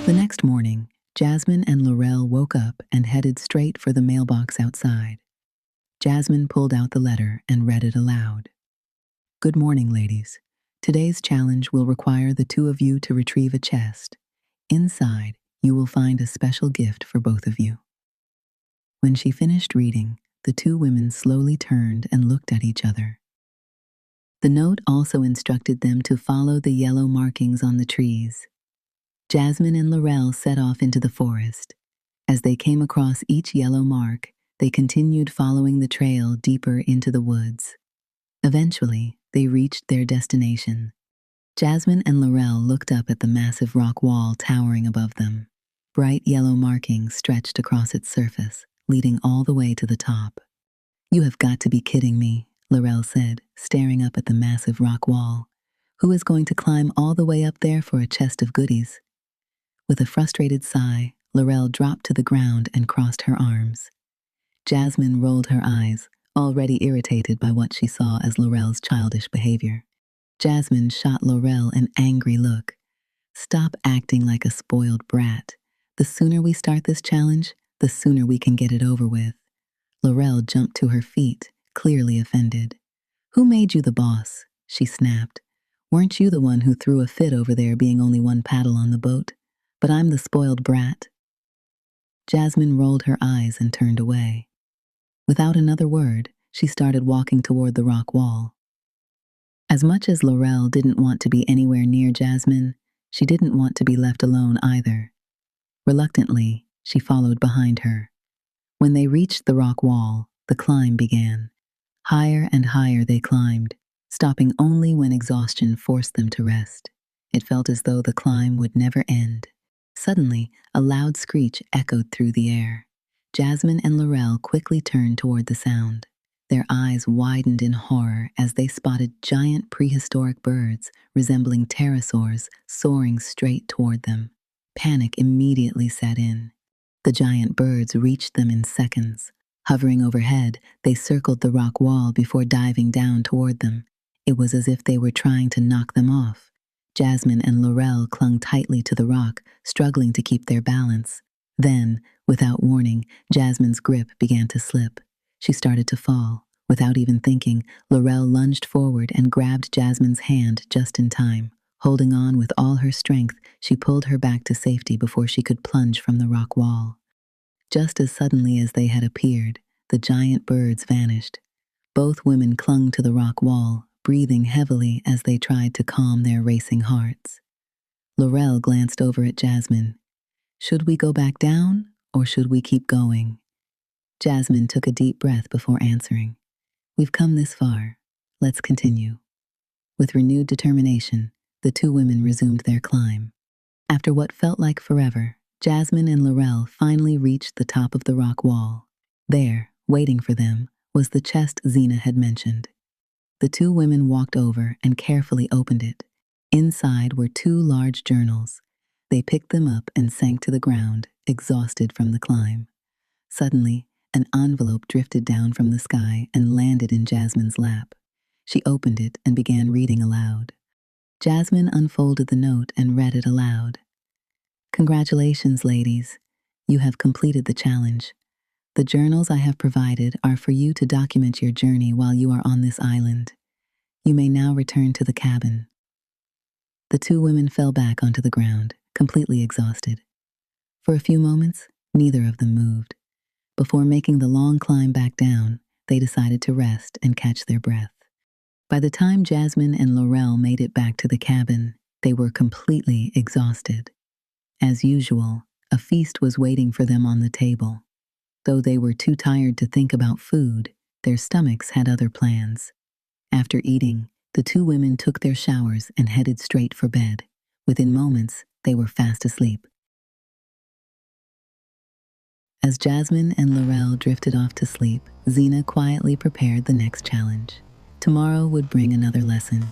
The next morning, Jasmine and Laurel woke up and headed straight for the mailbox outside. Jasmine pulled out the letter and read it aloud. Good morning, ladies. Today's challenge will require the two of you to retrieve a chest. Inside, you will find a special gift for both of you. When she finished reading, the two women slowly turned and looked at each other. The note also instructed them to follow the yellow markings on the trees. Jasmine and Laurel set off into the forest. As they came across each yellow mark, they continued following the trail deeper into the woods. Eventually, they reached their destination. Jasmine and Laurel looked up at the massive rock wall towering above them. Bright yellow markings stretched across its surface, leading all the way to the top. You have got to be kidding me, Laurel said, staring up at the massive rock wall. Who is going to climb all the way up there for a chest of goodies? With a frustrated sigh, Laurel dropped to the ground and crossed her arms. Jasmine rolled her eyes, already irritated by what she saw as Laurel's childish behavior. Jasmine shot Laurel an angry look. Stop acting like a spoiled brat. The sooner we start this challenge, the sooner we can get it over with. Laurel jumped to her feet, clearly offended. Who made you the boss? She snapped. Weren't you the one who threw a fit over there being only one paddle on the boat? But I'm the spoiled brat. Jasmine rolled her eyes and turned away. Without another word, she started walking toward the rock wall. As much as Laurel didn't want to be anywhere near Jasmine, she didn't want to be left alone either. Reluctantly, she followed behind her. When they reached the rock wall, the climb began. Higher and higher they climbed, stopping only when exhaustion forced them to rest. It felt as though the climb would never end. Suddenly, a loud screech echoed through the air. Jasmine and Laurel quickly turned toward the sound. Their eyes widened in horror as they spotted giant prehistoric birds resembling pterosaurs soaring straight toward them. Panic immediately set in. The giant birds reached them in seconds. Hovering overhead, they circled the rock wall before diving down toward them. It was as if they were trying to knock them off. Jasmine and Laurel clung tightly to the rock, struggling to keep their balance. Then, without warning, Jasmine's grip began to slip. She started to fall. Without even thinking, Laurel lunged forward and grabbed Jasmine's hand just in time. Holding on with all her strength, she pulled her back to safety before she could plunge from the rock wall. Just as suddenly as they had appeared, the giant birds vanished. Both women clung to the rock wall, breathing heavily as they tried to calm their racing hearts. Laurel glanced over at Jasmine. Should we go back down, or should we keep going? Jasmine took a deep breath before answering. We've come this far. Let's continue. With renewed determination, the two women resumed their climb. After what felt like forever, Jasmine and Laurel finally reached the top of the rock wall. There, waiting for them, was the chest Zena had mentioned. The two women walked over and carefully opened it. Inside were two large journals. They picked them up and sank to the ground, exhausted from the climb. Suddenly, an envelope drifted down from the sky and landed in Jasmine's lap. She opened it and began reading aloud. Jasmine unfolded the note and read it aloud. Congratulations, ladies. You have completed the challenge. The journals I have provided are for you to document your journey while you are on this island. You may now return to the cabin. The two women fell back onto the ground, completely exhausted. For a few moments, neither of them moved. Before making the long climb back down, they decided to rest and catch their breath. By the time Jasmine and Laurel made it back to the cabin, they were completely exhausted. As usual, a feast was waiting for them on the table. Though they were too tired to think about food, their stomachs had other plans. After eating, the two women took their showers and headed straight for bed. Within moments, they were fast asleep. As Jasmine and Laurel drifted off to sleep, Zena quietly prepared the next challenge. Tomorrow would bring another lesson.